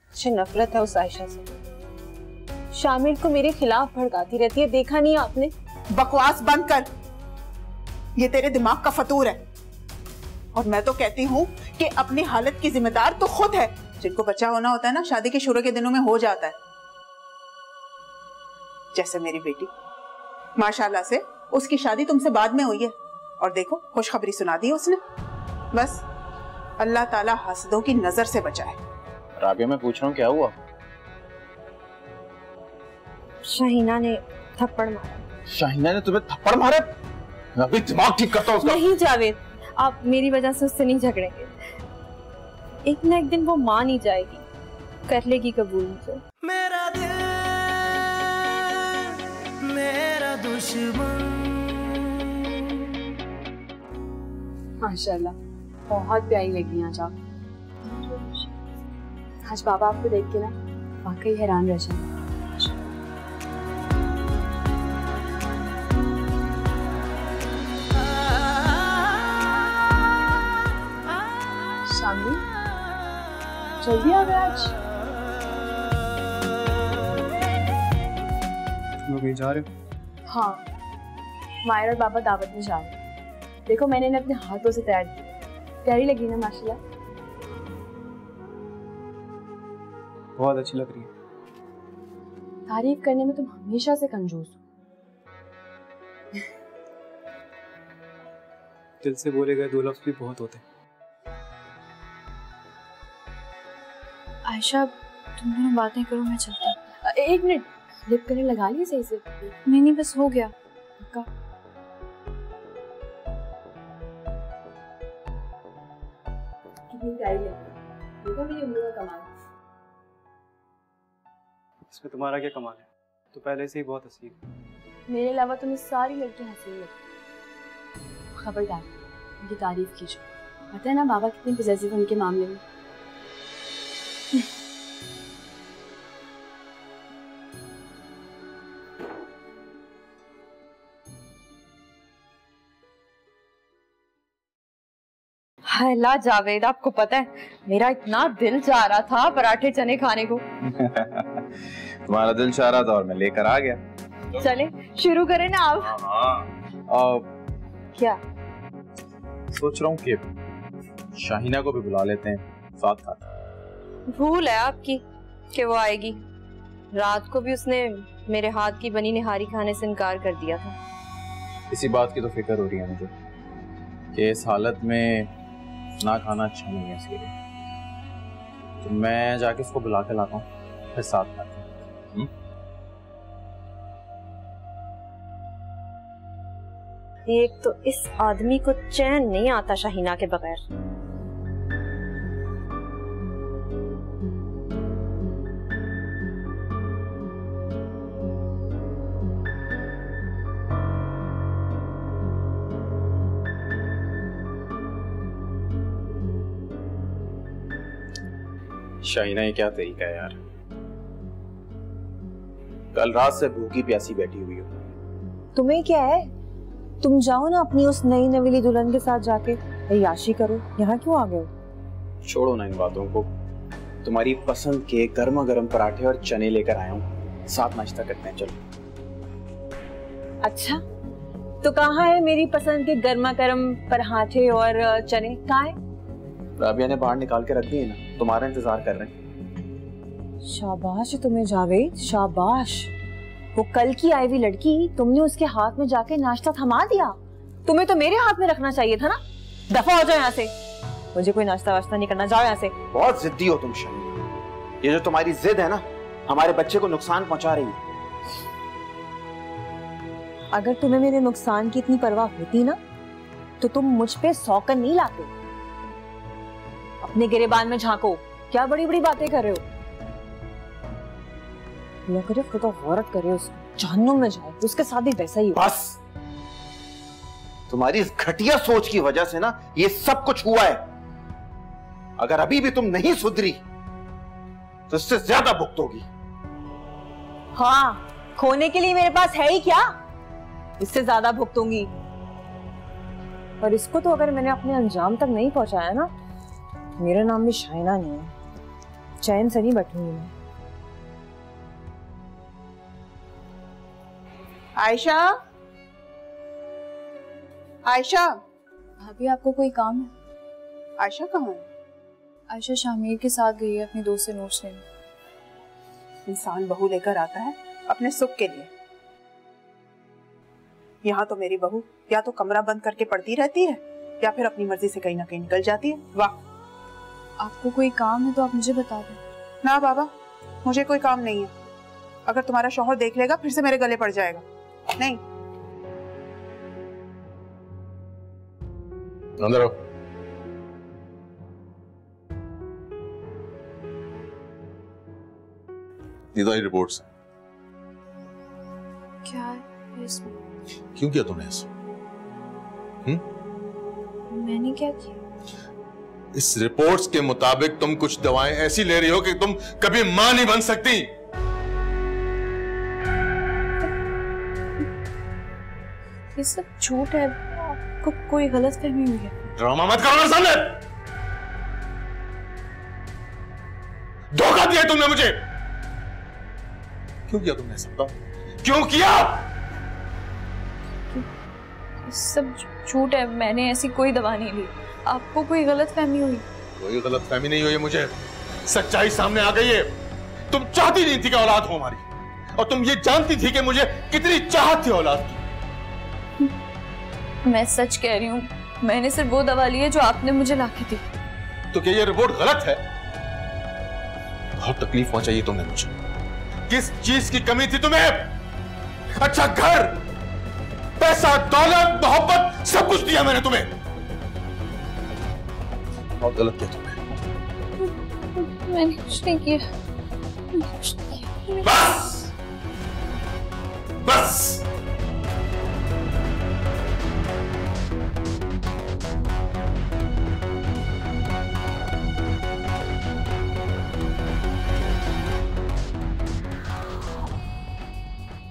मुझे नफरत है उस आयशा से। शामिर को मेरे खिलाफ भड़काती रहती है, देखा नहीं आपने? बकवास बंद कर, ये तेरे दिमाग का फतूर है। और मैं तो कहती हूँ कि अपनी हालत की जिम्मेदार तो खुद है। जिनको बच्चा होना होता है ना, शादी के शुरू के दिनों में हो जाता है। जैसे मेरी बेटी, माशाल्लाह से उसकी शादी तुमसे बाद में हुई है, और देखो खुशखबरी सुना दी उसने। बस अल्लाह ताला हसदों की नजर से बचाए। राबिया, मैं पूछ रहा हूँ क्या हुआ? शाहीना ने थप्पड़ मारा। शाहीना ने तुम्हें थप्पड़ मारा? मैं अभी दिमाग ठीक करता हूँ उसका। नहीं जावेद, आप मेरी वजह से उससे नहीं झगड़ेंगे। एक ना एक दिन वो मान ही जाएगी, कर लेगी कबूल मुझे। मेरा दिल मेरा दुश्मन। माशाल्लाह, बहुत प्यारी लगी आज आप। आज बाबा आपको देख के ना वाकई हैरान रह जाए। शामिल, जल्दी आ गए आज। तुम लोग कहीं जा रहे हो? हाँ, मायर और बाबा दावत में जा रहे हैं। देखो मैंने इन्हें अपने हाथों से तैयार किया। प्यारी लगी ना माशाल्लाह? बहुत अच्छी लग रही है। तारीफ करने में तुम हमेशा से कंजूस हो। दिल से बोले गए दो लफ्ज भी बहुत होते हैं। आयशा, तुम दोनों बातें करो, मैं चलती हूँ। एक मिनट, लिप कलर लगा लिया सही से? नहीं, बस हो गया। पक्का? कितनी प्यारी लग रही है। देखो मेरी उंगलियों का कमाल। इसमें तुम्हारा क्या कमाल है? तो पहले से ही बहुत हसीन है। मेरे अलावा तुम्हें सारी लड़कियां हसीन लगती। खबरदार उनकी तारीफ कीजिए। पता है ना बाबा कितने पॉसेसिव उनके मामले में। हाय ला जावेद, आपको पता है मेरा इतना दिल चाह रहा था पराठे चने खाने को। तुम्हारा दिल चाह रहा था और मैं लेकर आ गया। चले शुरू करें ना आप? हाँ। क्या सोच रहा हूँ कि शाहीना को भी बुला लेते हैं, साथ खाते। भूल है आपकी कि वो आएगी। रात को भी उसने मेरे हाथ की बनी निहारी खाने से इनकार कर दिया था। इसी बात की तो फिक्र हो रही है मुझे कि इस हालत में ना खाना अच्छा नहीं है इसके लिए। तो मैं जाके उसको बुला के लाता हूँ, फिर साथ खाते हैं। एक तो इस आदमी को चैन नहीं आता शाहीना के बगैर। शाहीना, ये क्या तरीका है यार? कल रात से भूखी प्यासी बैठी हुई हो। तुम्हें क्या है? तुम जाओ ना अपनी उस नई नवेली दुल्हन के साथ जाके अय्याशी करो। यहाँ क्यों आ गए हो? छोड़ो ना इन बातों को। तुम्हारी पसंद के गर्मा गर्म पराठे और चने लेकर आया हूँ, साथ नाश्ता करते हैं, चलो। अच्छा, तो कहाँ है मेरी पसंद के गर्मा गर्म पराठे और चने? कहाँ है? राबिया ने बाहर निकाल के रख दिए ना, तुम्हारा इंतजार कर रहे हैं। शाबाश तुम्हें जावेद, शाबाश। वो कल की आई हुई लड़की, तुमने उसके हाथ में जाके नाश्ता थमा दिया। तुम्हें तो मेरे हाथ में रखना चाहिए था ना। दफा हो जाओ यहाँ से, मुझे कोई नाश्ता वाश्ता नहीं करना, जाओ यहाँ से। बहुत जिद्दी हो तुम शाहीना। ये जो तुम्हारी जिद है ना, हमारे बच्चे को नुकसान पहुंचा रही है। अगर तुम्हें मेरे नुकसान की इतनी परवाह होती ना, तो तुम मुझ पे सौकन नहीं लाते। अपने गिरेबान में झांको, क्या बड़ी बड़ी बातें कर रहे हो? अल्लाह करे खुदा गौरत करे, उस जहन्नुम में जाए, उसके साथ भी वैसा ही हो। बस, तुम्हारी इस घटिया सोच की वजह से ना ये सब कुछ हुआ है। अगर अभी भी तुम नहीं सुधरी तो इससे ज्यादा भुगतोगी। हाँ, खोने के लिए मेरे पास है ही क्या, इससे ज्यादा भुगतूंगी। और इसको तो अगर मैंने अपने अंजाम तक नहीं पहुंचाया ना, मेरा नाम भी शाइना नहीं है, चैन से नहीं बैठूंगी मैं। आयशा, आयशा। भाभी आपको कोई काम है? आयशा कहाँ है? आयशा शामिर के साथ गई है अपनी दोस्त से नोट्स लेने। इंसान बहू लेकर आता है अपने सुख के लिए। यहाँ तो मेरी बहू या तो कमरा बंद करके पड़ती रहती है या फिर अपनी मर्जी से कहीं ना कहीं निकल जाती है। वाह। आपको कोई काम है तो आप मुझे बता दें। ना बाबा, मुझे कोई काम नहीं है। अगर तुम्हारा शौहर देख लेगा फिर से मेरे गले पड़ जाएगा। नहीं। अंदर आओ। ये तो रिपोर्ट्स। क्या है इसमें? क्यों किया तुमने ऐसा? मैंने क्या किया? इस रिपोर्ट्स के मुताबिक तुम कुछ दवाएं ऐसी ले रही हो कि तुम कभी मां नहीं बन सकती। ये सब झूठ है, आपको कोई गलतफहमी हुई है। ड्रामा मत करो मेरे सामने। धोखा दिया तुमने मुझे। क्यों किया तुमने ऐसा? बताओ क्यों किया? सब झूठ है, मैंने ऐसी कोई दवा नहीं ली। आपको कोई गलतफहमी हुई? कोई गलतफहमी नहीं हुई है मुझे। सच्चाई सामने आ गई है। तुम चाहती नहीं थी कि औलाद हो हमारी, और तुम ये जानती थी कि मुझे कितनी चाहत थी औलाद की। मैं सच कह रही हूँ, मैंने सिर्फ वो दवा ली है जो आपने मुझे लाके दी। तो क्या ये रिपोर्ट गलत है? बहुत तकलीफ पहुंचाई तुमने मुझे। किस चीज की कमी थी तुम्हें? अच्छा घर, पैसा, दौलत, मोहब्बत, सब कुछ दिया मैंने तुम्हें। बहुत गलत किया तुमने। मैंने कुछ नहीं किया। मैंने कुछ नहीं किया। बस बस।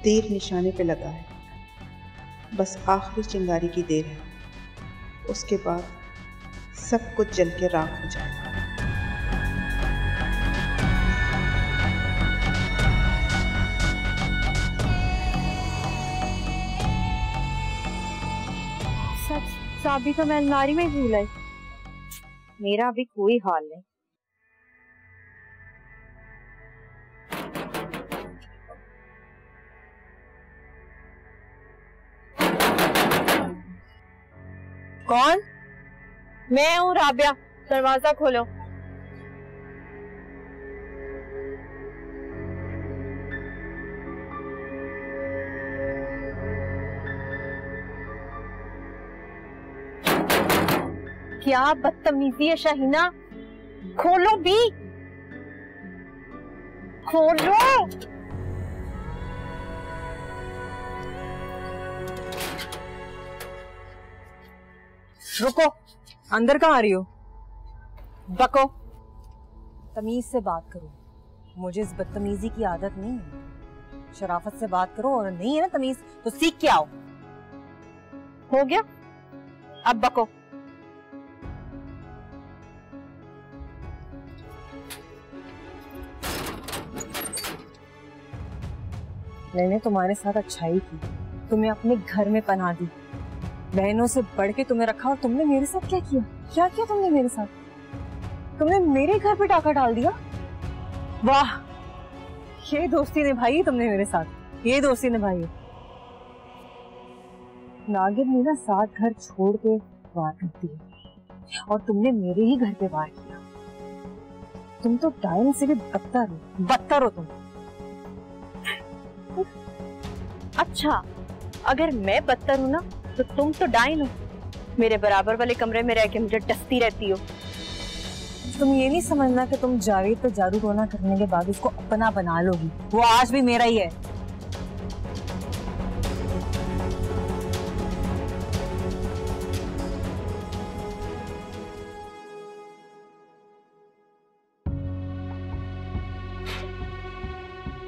तीर निशाने पे लगा है, बस आखिरी चिंगारी की देर है। उसके बाद सब कुछ जल के राख हो जाएगा। चाबी तो मैं अलमारी में भूल आई। मेरा अभी कोई हाल नहीं। कौन? मैं हूँ राबिया, दरवाजा खोलो। क्या बदतमीजी है शाहीना, खोलो भी, खोलो। रुको, अंदर कहाँ आ रही हो? बको, तमीज से बात करो। मुझे इस बदतमीजी की आदत नहीं है। शराफत से बात करो, और नहीं है ना तमीज तो सीख के आओ। हो गया, अब बको। मैंने तुम्हारे साथ अच्छाई की, तुम्हें अपने घर में पनाह दी, बहनों से बढ़ के तुम्हें रखा, और तुमने मेरे साथ क्या किया? क्या किया तुमने मेरे साथ? तुमने मेरे घर पे टाका डाल दिया। वाह, ये दोस्ती निभाई तुमने मेरे साथ, ये दोस्ती निभाई। नागिन ने ना 7 घर छोड़ के वार करती है, और तुमने मेरे ही घर पे वार किया। तुम तो डायन से भी बदतर हो तुम। अच्छा, अगर मैं बदतर हूं ना तो तुम तो डायन हो। मेरे बराबर वाले कमरे में रह के मुझे डसती रहती हो। तुम ये नहीं समझना कि तुम जावेद पे जादू टोना करने के बाद उसको अपना बना लोगी। वो आज भी मेरा ही है।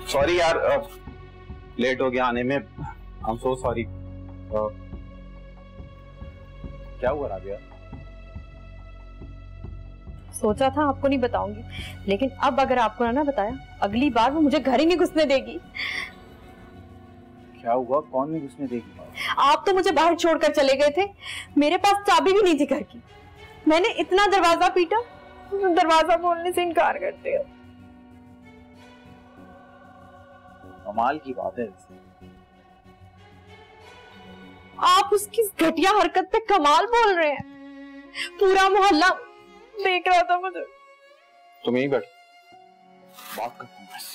सॉरी यार, लेट हो गया आने में। I am so sorry. क्या हुआ राबिया? सोचा था आपको नहीं बताऊंगी, लेकिन अब अगर आपको ना बताया, अगली बार वो मुझे घर ही नहीं घुसने देगी। क्या हुआ? कौन नहीं घुसने देगी? आप तो मुझे बाहर छोड़कर चले गए थे, मेरे पास चाबी भी नहीं थी घर की। मैंने इतना दरवाजा पीटा, दरवाजा खोलने से इनकार करते हो। कमाल की बात है। आप उसकी घटिया हरकत पे कमाल बोल रहे हैं। पूरा मोहल्ला देख रहा था मुझे। तुम यहीं बैठ, बात करते हैं बस।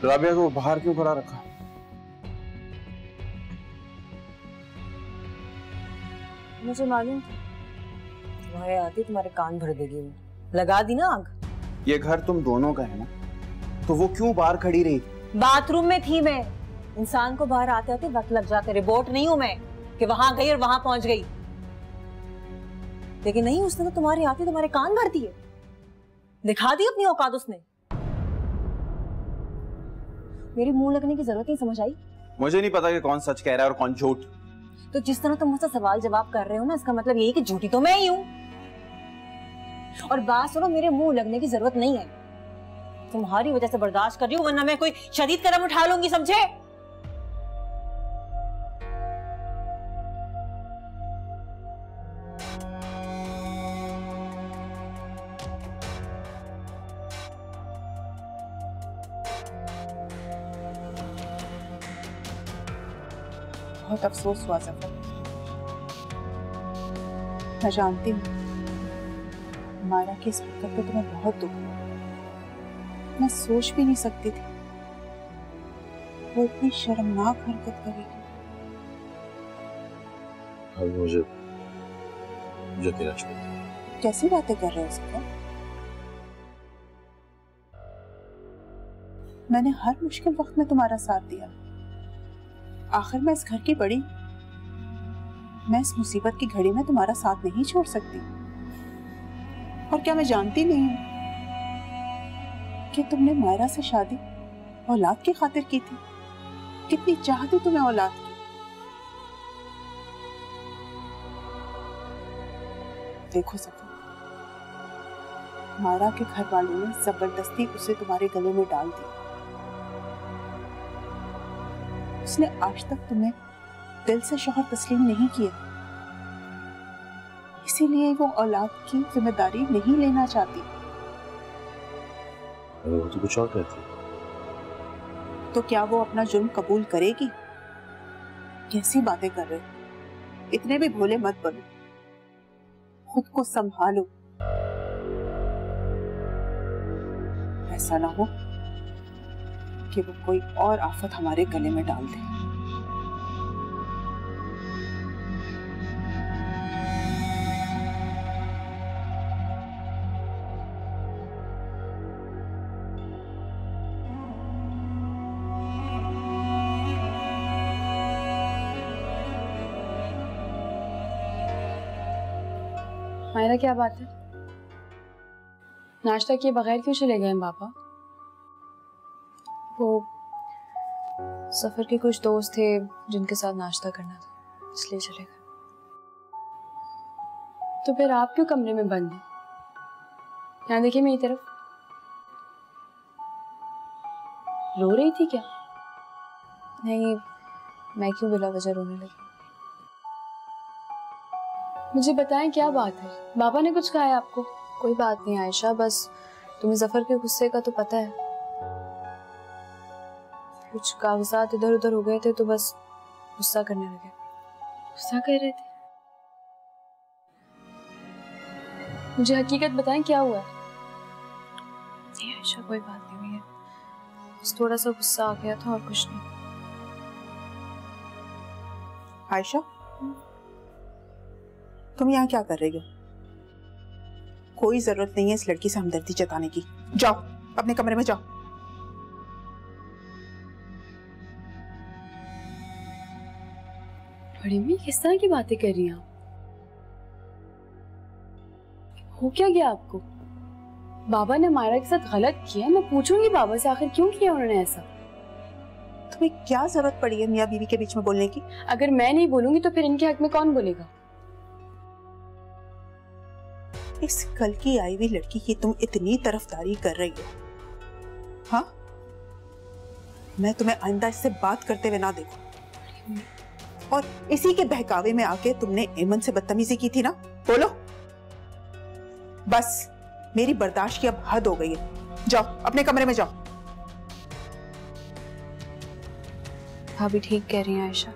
राबिया को बाहर क्यों करा रखा? मुझे मालूम था तुम्हारे आते तुम्हारे कान भर देगी वो। लगा दी ना आग। ये घर तुम दोनों का है ना, तो वो क्यों बाहर खड़ी रही? बाथरूम में थी मैं। इंसान को बाहर आते आते वक्त लग जाता है, रिपोर्ट नहीं हूं मैं कि वहां गई और वहां पहुंच गई। लेकिन नहीं, उसने तो तुम्हारे आते तुम्हारे कान भर दिए, दिखा दी अपनी औकात उसने। मेरी मुंह लगने की जरूरत नहीं, समझ आई? मुझे नहीं पता कि कौन सच कह रहा है और कौन झूठ। तो जिस तरह तुम मुझसे सवाल जवाब कर रहे हो ना, इसका मतलब यही कि झूठी तो मैं ही हूं। और बात सुनो, मेरे मुंह लगने की जरूरत नहीं है। तुम्हारी वजह से बर्दाश्त कर रही हूं, वरना मैं कोई शदीद कदम उठा लूंगी, समझे? बहुत अफसोस हुआ ज़फर। मैं जानती हूँ मायरा की इस हरकत पे तुम्हें बहुत दुख हुआ। मैं सोच भी नहीं सकती थी वो इतनी शर्मनाक हरकत करेगी। अब मुझे तेरा छोड़। कैसी बातें कर रहे हो ज़फर? मैंने हर मुश्किल वक्त में तुम्हारा साथ दिया। आखिर मैं इस घर की बड़ी, मैं इस मुसीबत की घड़ी में तुम्हारा साथ नहीं छोड़ सकती। और क्या मैं जानती नहीं हूं कि तुमने मायरा से शादी औलाद की खातिर की थी? कितनी चाह थी तुम्हें औलाद की। देखो सफर, मायरा के घर वालों ने जबरदस्ती उसे तुम्हारे गले में डाल दिया। उसने आज तक तुम्हें दिल से शौहर तस्लीम नहीं किया, इसीलिए वो औलाद की जिम्मेदारी नहीं लेना चाहती। वो तो कुछ और कहती। तो क्या वो अपना जुर्म कबूल करेगी? कैसी बातें कर रहे हो? इतने भी भोले मत बनो, खुद को संभालो। ऐसा ना हो कि वो कोई और आफत हमारे गले में डाल दे। मायरा, क्या बात है? नाश्ता किए बगैर क्यों चले गए पापा? वो सफर के कुछ दोस्त थे जिनके साथ नाश्ता करना था, इसलिए चले गए। तो फिर आप क्यों कमरे में बंद हैं? यहाँ देखिए मेरी तरफ। रो रही थी क्या? नहीं, मैं क्यों बिला वजह रोने लगी? मुझे बताएं क्या बात है? बाबा ने कुछ कहा है आपको? कोई बात नहीं आयशा, बस तुम्हें जफर के गुस्से का तो पता है। कुछ कागजात इधर उधर हो गए थे तो बस गुस्सा करने लगे। गुस्सा कर रहे थे? मुझे हकीकत बताएं क्या हुआ है? नहीं आयशा, कोई बात नहीं हुई है, बस थोड़ा सा गुस्सा आ गया था और कुछ नहीं। आयशा, तुम यहाँ क्या कर रही हो? कोई जरूरत नहीं है इस लड़की से हमदर्दी जताने की। जाओ अपने कमरे में जाओ। बड़ी अम्मी किस तरह की बातें कर रही हैं आप? हो क्या गया आपको? बाबा ने मायरा के साथ गलत किया। मैं पूछूंगी बाबा से आखिर क्यों किया उन्होंने ऐसा। तुम्हें क्या जरूरत पड़ी है मियाँ बीवी के बीच में बोलने की? अगर मैं नहीं बोलूंगी तो फिर इनके हक में कौन बोलेगा? इस कल की आई हुई लड़की की तुम इतनी तरफदारी कर रही हो, हाँ? मैं तुम्हें आइंदा इससे बात करते हुए ना देखूं। और इसी के बहकावे में आके तुमने एमन से बदतमीजी की थी ना? बोलो। बस मेरी बर्दाश्त की अब हद हो गई है। जाओ अपने कमरे में जाओ। भाभी ठीक कह रही हैं आयशा,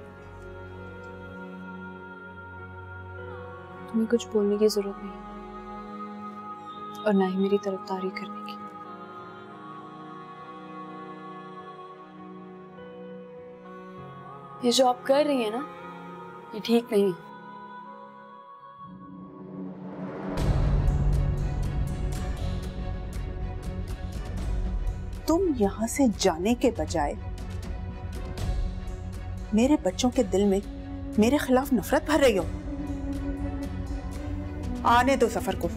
तुम्हें कुछ बोलने की जरूरत नहीं और ना ही मेरी तरफदारी करने की। ये जो आप कर रही हैं ना, ये ठीक नहीं है। तुम यहां से जाने के बजाय मेरे बच्चों के दिल में मेरे खिलाफ नफरत भर रही हो। आने दो सफर को।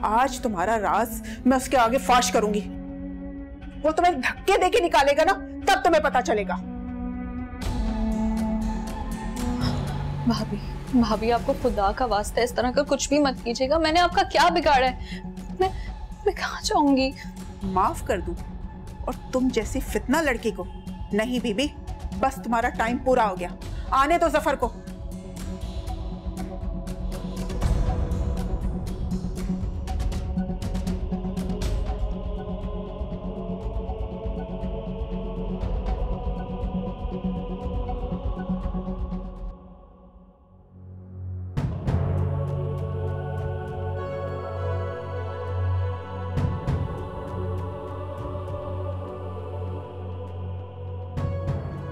आज तुम्हारा राज मैं उसके आगे फाश करूंगी। वो तुम्हें धक्के देके निकालेगा ना, तब तुम्हें पता चलेगा। भाभी, भाभी आपको खुदा का वास्ता इस तरह का कुछ भी मत कीजिएगा। मैंने आपका क्या बिगाड़ा है? मैं कहाँ जाऊंगी? माफ कर दूं और तुम जैसी फितना लड़की को नहीं बीबी, बस तुम्हारा टाइम पूरा हो गया। आने दो जफर को।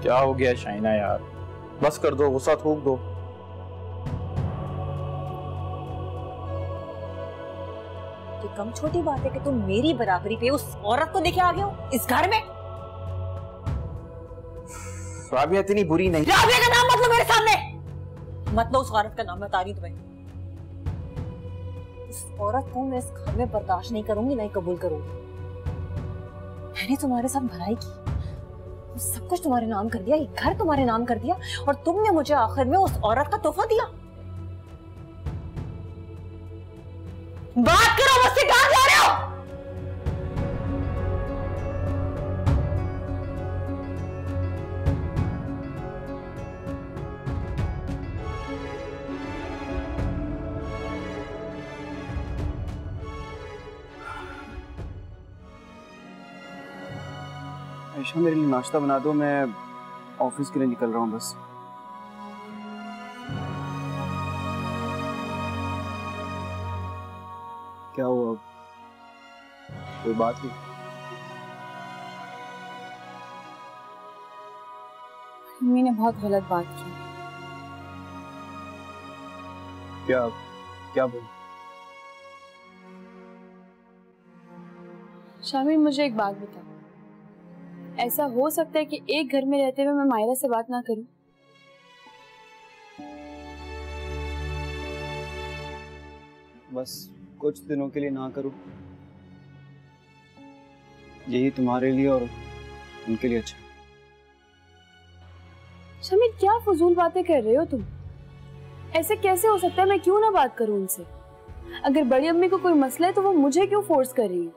क्या हो गया शाइना यार? बस कर दो, गुस्सा थूक दो। तो कम छोटी बात है कि तुम मेरी बराबरी पे उस औरत को देखे आ गए हो इस घर में। राबिया इतनी बुरी नहीं। राबिया का नाम मत लो मेरे सामने। मत लो उस औरत का नाम, मैं बता रही हूं तुम्हें। उस औरत को मैं इस घर में बर्दाश्त नहीं करूंगी, नहीं कबूल करूंगी। मैंने तुम्हारे साथ भलाई की, सब कुछ तुम्हारे नाम कर दिया, ये घर तुम्हारे नाम कर दिया, और तुमने मुझे आखिर में उस औरत का तोहफा दिया। बात करो मुझसे, कहां जा रहे हो? आयशा मेरे लिए नाश्ता बना दो, मैं ऑफिस के लिए निकल रहा हूँ बस। क्या हुआ? कोई बात नहीं? मम्मी ने बहुत गलत बात की। क्या क्या बोल? शामिर मुझे एक बात बता, ऐसा हो सकता है कि एक घर में रहते हुए मैं मायरा से बात ना करूं? बस कुछ दिनों के लिए ना करूं, यही तुम्हारे लिए और उनके लिए अच्छा। शामिर क्या फजूल बातें कर रहे हो तुम? ऐसे कैसे हो सकता है? मैं क्यों ना बात करूं उनसे? अगर बड़ी अम्मी को कोई मसला है तो वो मुझे क्यों फोर्स कर रही है?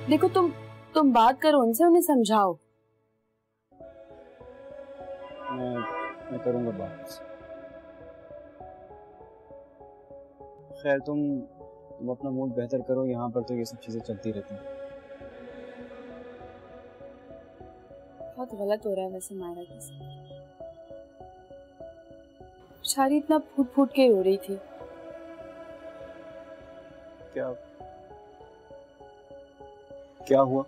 देखो तुम बात करो उनसे, उन्हें समझाओ। मैं करूंगा बात। खैर तुम अपना मूड बेहतर करो, यहाँ पर तो ये सब चीजें चलती रहती हैं। बहुत गलत हो रहा है वैसे मायरा के साथ। बेचारी इतना फूट फूट के रो रही थी। क्या हुआ?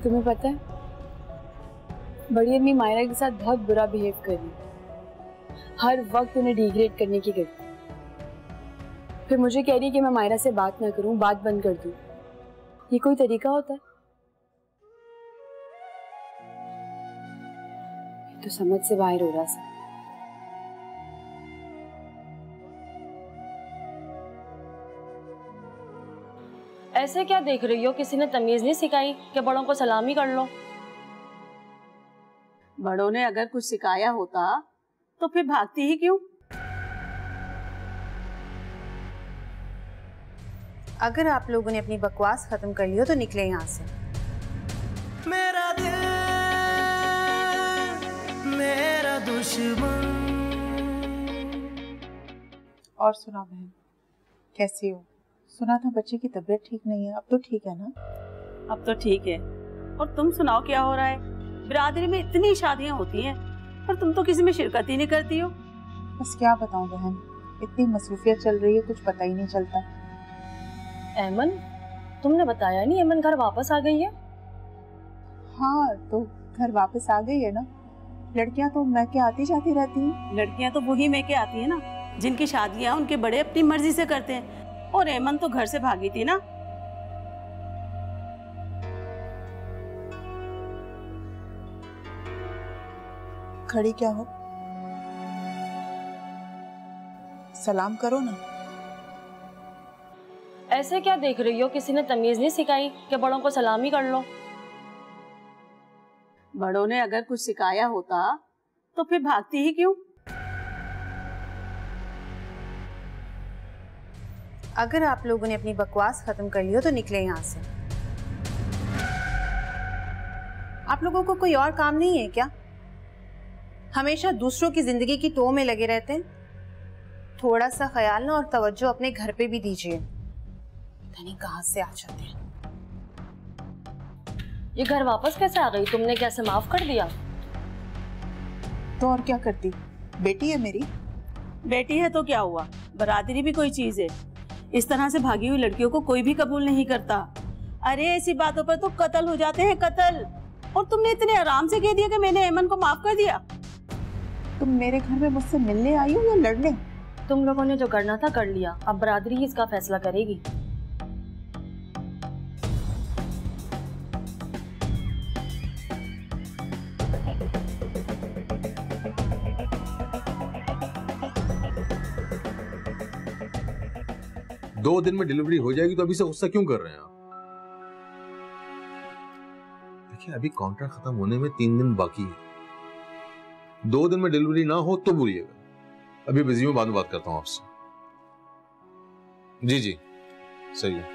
तुम्हें पता है, बड़ी अम्मी मायरा के साथ बहुत बुरा बिहेव कर रही है। हर वक्त उन्हें डिग्रेड करने की करती। फिर मुझे कह रही है कि मैं मायरा से बात ना करूं, बात बंद कर दूं। ये कोई तरीका होता है? ये तो समझ से बाहर हो रहा है। ऐसे क्या देख रही हो? किसी ने तमीज नहीं सिखाई कि बड़ों को सलामी कर लो? बड़ों ने अगर कुछ सिखाया होता तो फिर भागती ही क्यों? अगर आप लोगों ने अपनी बकवास खत्म कर ली हो तो निकले यहाँ से। मेरा दिल मेरा दुश्मन। और सुना बहन, कैसी हो? सुना था बच्चे की तबीयत ठीक नहीं है, अब तो ठीक है ना? अब तो ठीक है। और तुम सुनाओ क्या हो रहा है? बिरादरी में इतनी शादियां होती हैं पर तुम तो किसी में शिरकत ही नहीं करती हो। बस क्या बताऊं बहन, इतनी मसरूफियत चल रही है, कुछ पता ही नहीं चलता। ऐमन, तुमने बताया नहीं ऐमन घर वापस आ गई है? हाँ, तो घर वापस आ गई है ना। लड़कियां तो मैं के आती जाती रहती हैं। लड़कियां तो वही मैं के आती है ना जिनकी शादियां उनके बड़े अपनी मर्जी से करते हैं। और ऐमन तो घर से भागी थी ना। खड़ी क्या हो? सलाम करो ना। ऐसे क्या देख रही हो? किसी ने तमीज नहीं सिखाई कि बड़ों को सलामी कर लो? बड़ों ने अगर कुछ सिखाया होता तो फिर भागती ही क्यों? अगर आप लोगों ने अपनी बकवास खत्म कर ली हो तो निकले यहाँ से। आप लोगों को कोई और काम नहीं है क्या? हमेशा दूसरों की जिंदगी की टो में लगे रहते हैं। थोड़ा सा ख्याल ना और तवज्जो अपने घर पे भी दीजिए। पता नहीं कहाँ से आ जाते हैं। ये घर वापस कैसे आ गई? तुमने कैसे माफ कर दिया? तो और क्या करती? बेटी है मेरी। बेटी है तो क्या हुआ? बरादरी भी कोई चीज है। इस तरह से भागी हुई लड़कियों को कोई भी कबूल नहीं करता। अरे ऐसी बातों पर तो कत्ल हो जाते हैं, कत्ल। और तुमने इतने आराम से कह दिया कि मैंने ऐमन को माफ कर दिया। तुम मेरे घर में मुझसे मिलने आई हो या लड़ने? तुम लोगों ने जो करना था कर लिया, अब बरादरी ही इसका फैसला करेगी। दो दिन में डिलीवरी हो जाएगी तो अभी से गुस्सा क्यों कर रहे हैं आप? देखिए, अभी कॉन्ट्रैक्ट खत्म होने में 3 दिन बाकी है। 2 दिन में डिलीवरी ना हो तो बोलिएगा। अभी बिजी हूं, बाद में बात करता हूं आपसे। जी जी सही है।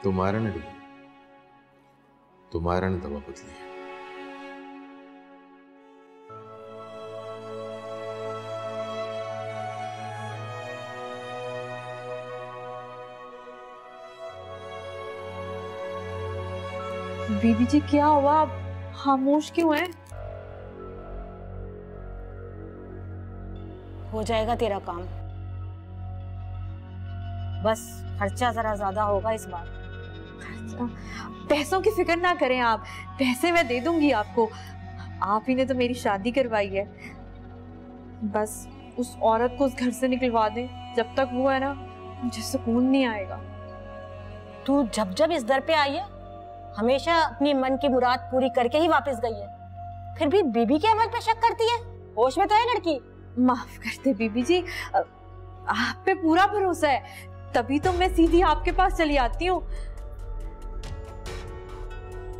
तुम्हारा ने डिलीवरी, तुम्हारा ने दवा बदली है। बीबी जी क्या हुआ? आप खामोश क्यों हैं? हो जाएगा तेरा काम, बस खर्चा जरा ज्यादा होगा इस बार। पैसों की फिक्र ना करें आप, पैसे मैं दे दूंगी आपको। आप ही ने तो मेरी शादी करवाई है। बस उस औरत को उस घर से निकलवा दें। जब तक वो है ना, मुझे सुकून नहीं आएगा। तू जब जब इस दर पे आई है हमेशा अपनी मन की मुराद पूरी करके ही वापस गई है, फिर भी बीबी के अमल पे शक करती है। होश में तो है लड़की। माफ करते बीबी जी, आप पे पूरा भरोसा है, तभी तो मैं सीधी आपके पास चली आती हूँ।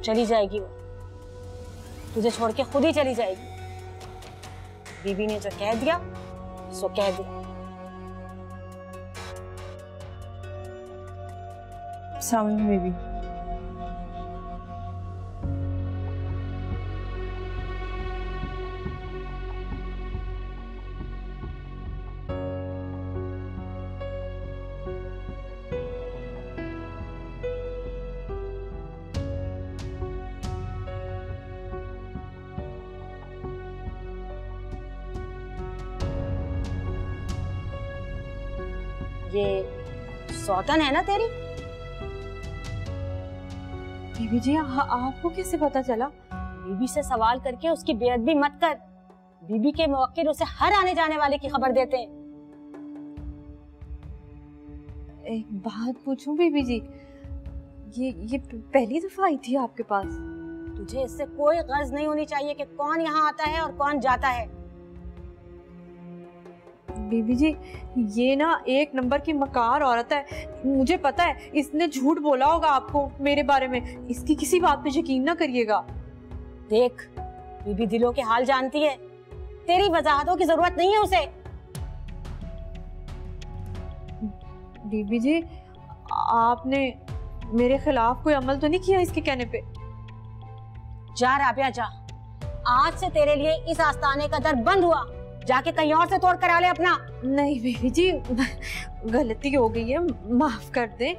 चली जाएगी वो, तुझे छोड़ के खुद ही चली जाएगी। बीबी ने जो कह दिया सो कह दिया। सामने में भी ये सौतन है ना तेरी? बीबी जी आपको कैसे पता चला? बीबी से सवाल करके उसकी बेअदबी मत कर। बीबी के मौके उसे हर आने जाने वाले की खबर देते हैं। एक बात पूछूं बीबी जी, ये पहली दफा आई थी आपके पास? तुझे इससे कोई गर्ज नहीं होनी चाहिए कि कौन यहाँ आता है और कौन जाता है। बीबी जी ये ना एक नंबर की मकार औरत है, मुझे पता है। इसने झूठ बोला होगा आपको मेरे बारे में। इसकी किसी बात पे यकीन ना करिएगा। देख, बीबी दिलों के हाल जानती है, तेरी वजाहतों की जरूरत नहीं है उसे। बीबी जी आपने मेरे खिलाफ कोई अमल तो नहीं किया इसके कहने पे? जा राबिया जा, आज से तेरे लिए इस आस्ताने का दर बंद हुआ। जाके कहीं और से तोड़ करा ले अपना। नहीं बीबी जी गलती हो गई है, माफ कर दे।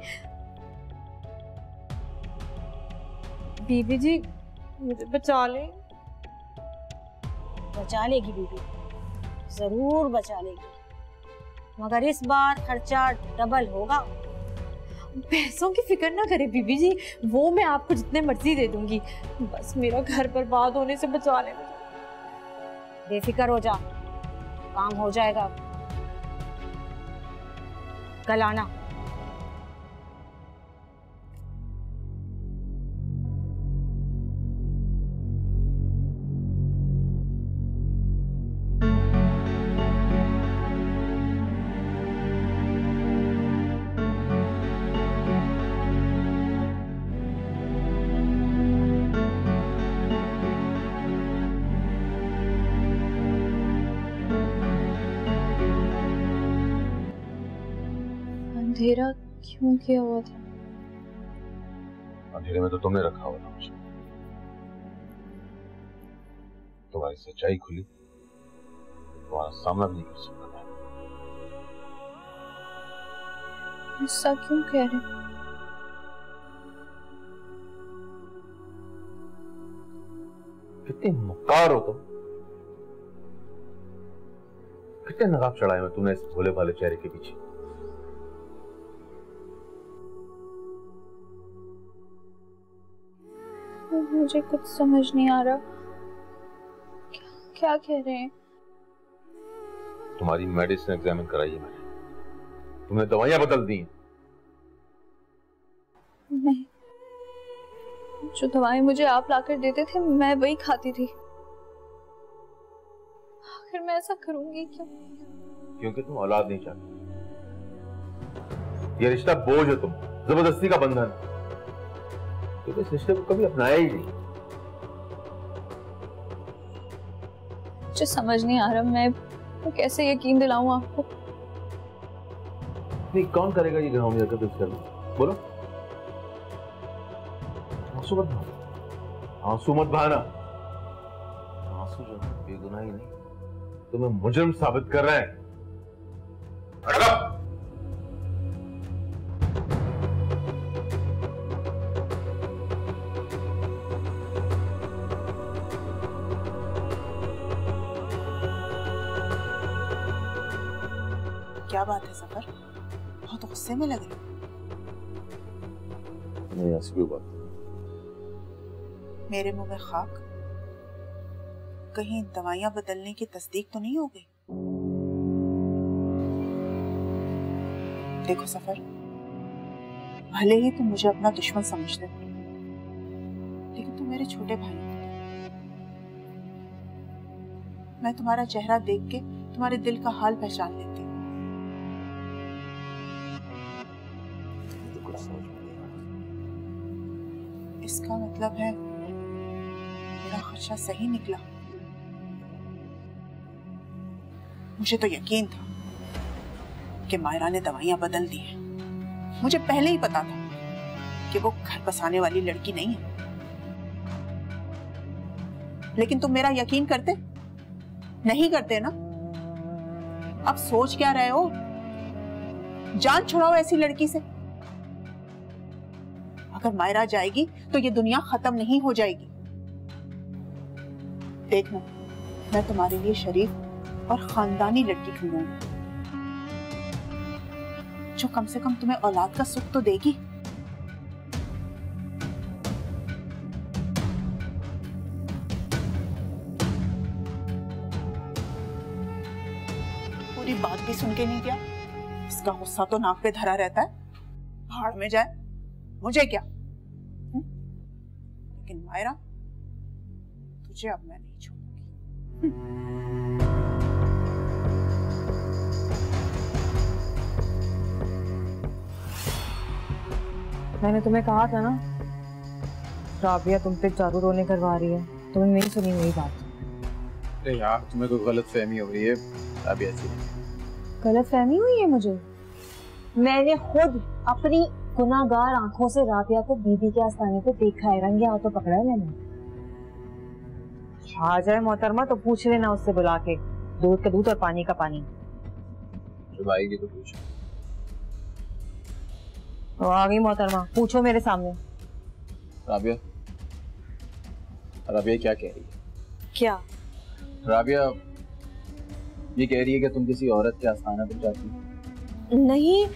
बीबी जी मुझे बचा ले। बचा लेगी बीबी, जरूर बचा लेगी, मगर इस बार खर्चा डबल होगा। पैसों की फिक्र ना करे बीबी जी, वो मैं आपको जितने मर्जी दे दूंगी, बस मेरा घर बर्बाद होने से बचा ले। बेफिक्र हो जा, काम हो जाएगा। कल आना। अंधेरा क्यों किया हुआ था? अंधेरे में तो तुमने रखा हुआ था मुझे। तुम्हारी सच्चाई खुली, तुम्हारा सामना भी नहीं कर सकता मैं। ऐसा क्यों कह रहे? कितनी मक्कार हो तुम। कितने नकाब चढ़ाए हैं तुमने इस भोले भाले चेहरे के पीछे। मुझे कुछ समझ नहीं आ रहा। क्या कह रहे हैं? तुम्हारी मेडिसिन एग्जामिन कराई है मैंने, तुमने दवाइयां बदल दी हैं। नहीं, जो दवाएं मुझे आप लाकर देते थे मैं वही खाती थी। आखिर मैं ऐसा करूंगी क्यों? क्योंकि तुम औलाद नहीं चाहती। ये रिश्ता बोझ है, तुम जबरदस्ती का बंधन। तो इस रिश्ते को कभी अपनाया ही नहीं। मुझे समझ नहीं आ रहा, मैं तो कैसे यकीन दिलाऊं आपको? नहीं, कौन करेगा ये ग्राउंड में जाकर कर? बोलो। आंसू मत बहाना, आंसू मत बहाना। आंसू जो बेगुनाही नहीं, तुम्हें मुजरिम साबित कर रहे हैं। क्या बात है सफर, बहुत गुस्से में लग रही? नहीं, ऐसी कोई बात। मेरे मुंह में खाक, कहीं दवाइयां बदलने की तस्दीक तो नहीं हो गई? देखो सफर, भले ही तुम मुझे अपना दुश्मन समझते हो, लेकिन तुम मेरे छोटे भाई हो। मैं तुम्हारा चेहरा देख के तुम्हारे दिल का हाल पहचान लेती हूँ। इसका मतलब है मेरा खर्चा सही निकला। मुझे तो यकीन था कि मायरा ने दवाइयां बदल दी हैं। मुझे पहले ही पता था कि वो घर बसाने वाली लड़की नहीं है। लेकिन तुम मेरा यकीन करते नहीं करते ना? अब सोच क्या रहे हो? जान छुड़ाओ ऐसी लड़की से। अगर मायरा जाएगी तो ये दुनिया खत्म नहीं हो जाएगी। देखना, मैं तुम्हारे लिए शरीफ और खानदानी लड़की ढूंढूंगी, जो कम से कम तुम्हें औलाद का सुख तो देगी। भी सुन के नहीं गया। इसका गुस्सा तो नाक पे धरा रहता है, भाड़ में जाए, मुझे क्या। लेकिन मायरा, तुझे अब मैं नहीं छोड़ूंगी। मैंने तुम्हें कहा था ना, राबिया तुम पे जादू टोने करवा रही है, तुमने नहीं सुनी मेरी बात। अरे यार, तुम्हें कोई गलत फहमी हो रही है। राबिया जी, गलत फहमी हुई है मुझे? मैंने खुद अपनी गुनाहगार आंखों से राबिया को बीबी के आस्थाने पे देखा है, रंगे हाथों पकड़ा है मैंने। आ जाए मोहतरमा तो पूछ लेना उससे बुला के, दूध का दूध और पानी का पानी। जब आएगी तो पूछो। तो आ गई मोहतरमा, पूछो मेरे सामने। राबिया, राबिया क्या कह रही है? क्या? राबिया ये कह रही है कि तुम किसी औरत के आस्थाना पर जाती हो। नहीं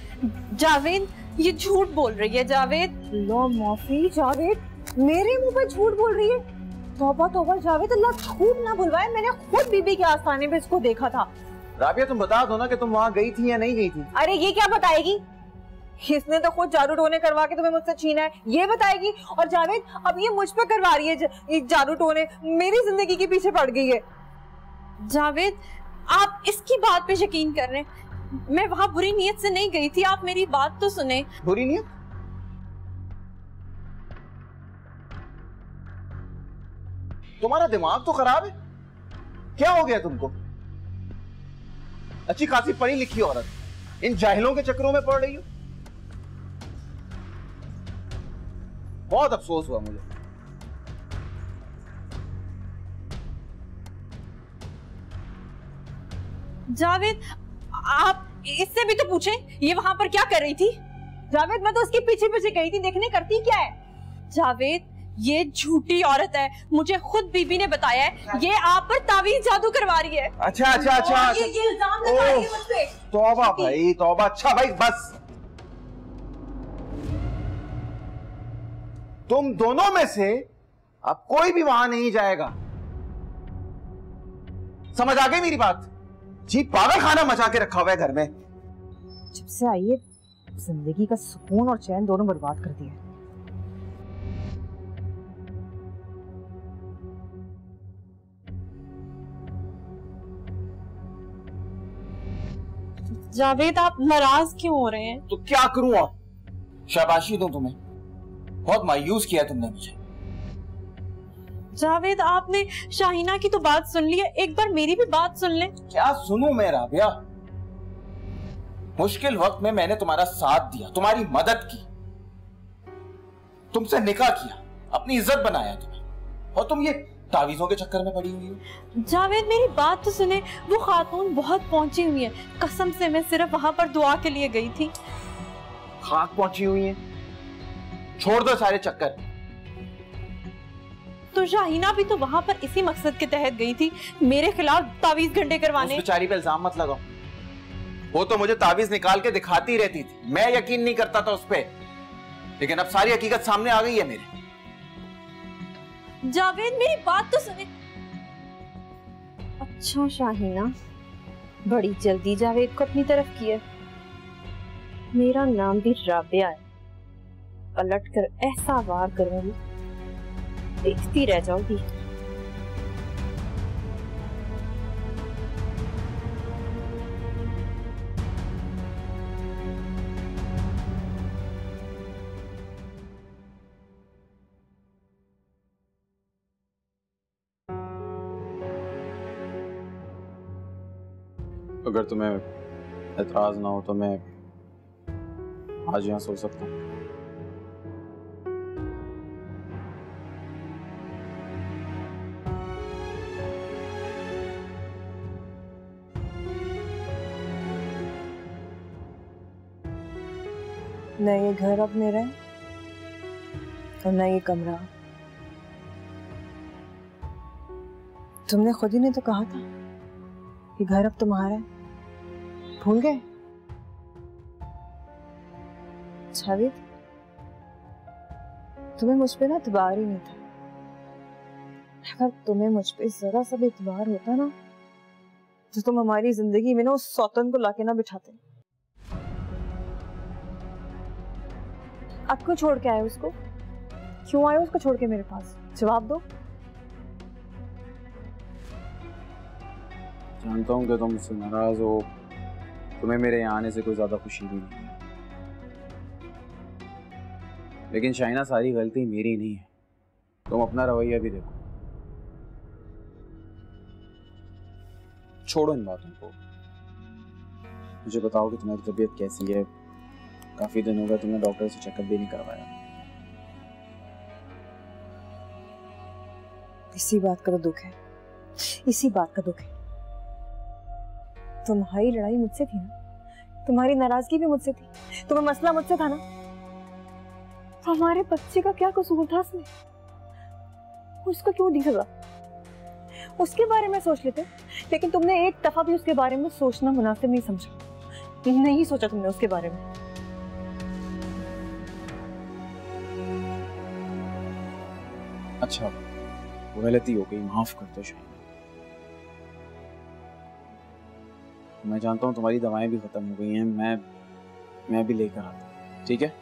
जावेद, ये झूठ बोल रही है। जावेद, लो माफी जावेद, मेरे मुंह पे झूठ बोल रही है। तौबा तौबा जावेद, अल्लाह झूठ ना बुलवाए, मैंने खुद बीबी के आस्थाने पे इसको देखा था। राबिया तुम बता दो ना कि तुम वहाँ गई थी या नहीं गई थी। अरे ये क्या बताएगी, इसने तो खुद जादू टोने करवा के तुम्हें मुझसे छीना है, ये बताएगी। और जावेद अब ये मुझ पे करवा रही है जादू टोने, मेरी जिंदगी के पीछे पड़ गई है। जावेद, आप इसकी बात पे यकीन कर रहे हैं? मैं वहां बुरी नीयत से नहीं गई थी, आप मेरी बात तो सुने। बुरी नीयत? तुम्हारा दिमाग तो खराब है, क्या हो गया तुमको? अच्छी खासी पढ़ी लिखी औरत, इन जाहिलों के चक्करों में पड़ रही हो। बहुत अफसोस हुआ मुझे। जावेद, आप इससे भी तो पूछें, ये वहां पर क्या कर रही थी? जावेद, मैं तो उसके पीछे पीछे गई थी, देखने करती क्या है? जावेद, ये झूठी औरत है, मुझे खुद बीबी ने बताया है, ये आप पर तावीज़ जादू करवा रही है। अच्छा अच्छा अच्छा, ये इल्जाम लगा रही है मुझ पे। तौबा भाई तौबा। अच्छा भाई बस, तुम दोनों में से अब कोई भी वहां नहीं जाएगा, समझ आ गई मेरी बात? जी पागल खाना मचा के रखा हुआ है घर में। जब से आई है जिंदगी का सुकून और चैन दोनों बर्बाद कर दिया। जावेद, आप नाराज क्यों हो रहे हैं? तो क्या करूं, और शाबाशी दूं तुम्हें, बहुत मायूस किया तुमने मुझे। जावेद, आपने शाहीना की तो बात सुन ली है, एक बार मेरी भी बात सुन लें। क्या सुनूं मैं राबिया? मुश्किल वक्त में मैंने तुम्हारा साथ दिया, तुम्हारी मदद की, तुमसे निकाह किया, अपनी इज्जत बनाया तुम्हें, और तुम ये तावीजों के चक्कर में पड़ी हुई हो। जावेद, मेरी बात तो सुने, वो खातून बहुत पहुंची हुई है, कसम से मैं सिर्फ वहां पर दुआ के लिए गई थी। खाक पहुंची हुई है, छोड़ दो सारे चक्कर। तो शाहीना भी तो वहां पर इसी मकसद के तहत गई थी, मेरे खिलाफ तावीज घंटे करवाने। उस बेचारी पे इल्जाम मत लगाओ, वो तो मुझे तावीज निकाल के दिखाती रहती थी, मैं यकीन नहीं करता था उस पे, लेकिन अब सारी हकीकत सामने आ गई है मेरे। जावेद, मेरी बात तो सुने। अच्छा शाहीना, बड़ी जल्दी जावेद को अपनी तरफ किया। मेरा नाम भी राबिया है, पलट कर ऐसा वार करूंगी, देखती रह जाओगी। अगर तुम्हें एतराज ना हो तो मैं आज यहाँ सो सकता हूँ। न ये घर अब मेरा है और न ये कमरा। तुमने खुद ही ने तो कहा था कि घर अब तुम्हारा है, भूल गए? जावेद, तुम्हें मुझ पे ना इत्बार ही नहीं था। अगर तुम्हें मुझ पे जरा सा भी इत्बार होता ना तो तुम हमारी जिंदगी में ना उस सौतन को लाके ना बिठाते। अब क्यों छोड़ के आए उसको? क्यों आए उसको छोड़ के मेरे पास? जवाब दो। जानता हूँ कि तुम मुझसे नाराज हो, तुम्हें मेरे यहाँ आने से कोई ज्यादा खुशी भी नहीं है, लेकिन शाइना सारी गलती मेरी नहीं है। तुम अपना रवैया भी देखो। छोड़ो इन बातों को, मुझे बताओ कि तुम्हारी तबीयत कैसी है। काफी दिन हो गए तुमने डॉक्टर से चेकअप भी नहीं करवाया। इसी बात का तो दुख है, इसी बात का दुख है। तुम्हारी लड़ाई मुझसे थी ना, तुम्हारी नाराजगी भी मुझसे थी, तुम्हें मसला मुझसे था ना, तो हमारे बच्चे का क्या कसूर था इसमें? उसको क्यों दी सजा? उसके बारे में सोच लेते, लेकिन तुमने एक दफा भी उसके बारे में सोचना मुनासिब नहीं समझा। नहीं सोचा तुमने उसके बारे में। अच्छा, वो गलती हो गई, माफ कर दो शाइना। मैं जानता हूँ तुम्हारी दवाएं भी खत्म हो गई हैं, मैं भी लेकर आता हूँ, ठीक है?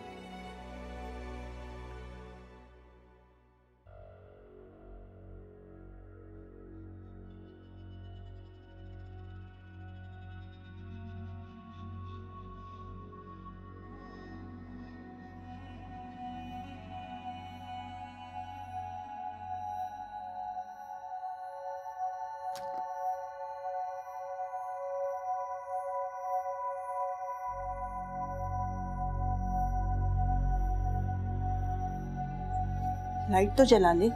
लाइट तो जला ले।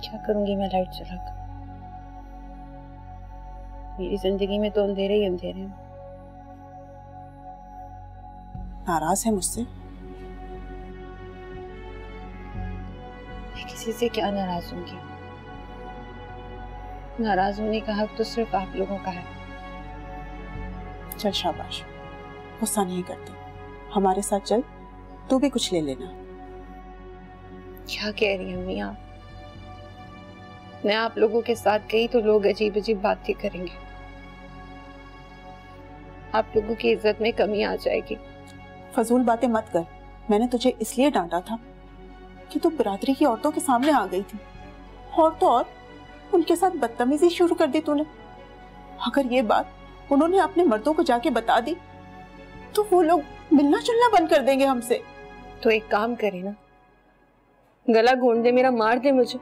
क्या करूंगी मैं लाइट जलाकर? मेरी जिंदगी में तो अंधेरे ही अंधेरे हैं। नाराज है मुझसे? मैं किसी से क्या नाराज होंगी? नाराज होने का हक तो सिर्फ आप लोगों का है। चल शाबाश, गुस्सा नहीं करते, हमारे साथ चल, तू भी कुछ ले लेना। क्या कह रही हैं अम्मी आप? मैं आप लोगों के साथ गई तो लोग अजीब अजीब बातें करेंगे, आप लोगों की इज्जत में कमी आ जाएगी। फजूल बातें मत कर। मैंने तुझे इसलिए डांटा था कि तू बिरादरी की औरतों के सामने आ गई थी, और तो और उनके साथ बदतमीजी शुरू कर दी तूने। अगर ये बात उन्होंने अपने मर्दों को जाके बता दी तो वो लोग मिलना जुलना बंद कर देंगे हमसे। तो एक काम करे ना, गला घोंट दे मेरा, मार दे मुझे।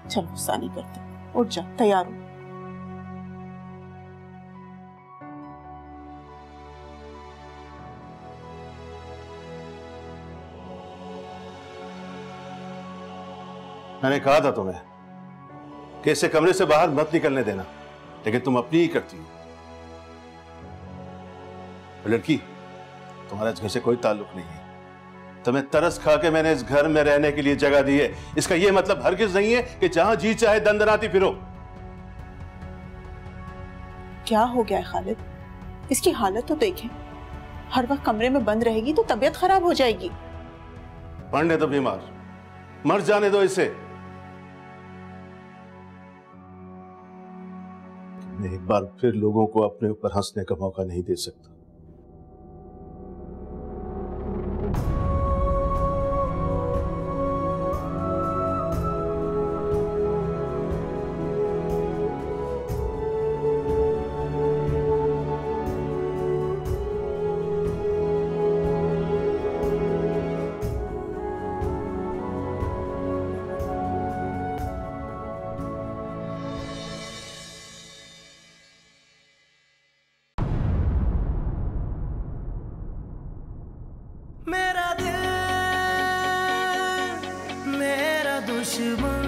चल गुस्सा नहीं करते, उठ जा, तैयार हो। मैंने कहा था तुम्हें कि इसे कमरे से बाहर मत निकलने देना, लेकिन तुम अपनी ही करती हो। लड़की, तुम्हारा इस घर से कोई ताल्लुक नहीं है। तुम्हें तरस खा के मैंने इस घर में रहने के लिए जगह दी है, इसका यह मतलब हरगिज नहीं है कि जहां जी चाहे दंदनाती फिरो। क्या हो गया है खालिद? इसकी हालत तो देखें, हर वक्त कमरे में बंद रहेगी तो तबीयत खराब हो जाएगी। पढ़ने तो बीमार, मर जाने दो इसे। मैं एक बार फिर लोगों को अपने ऊपर हंसने का मौका नहीं दे सकता। मेरा दिल मेरा दुश्मन।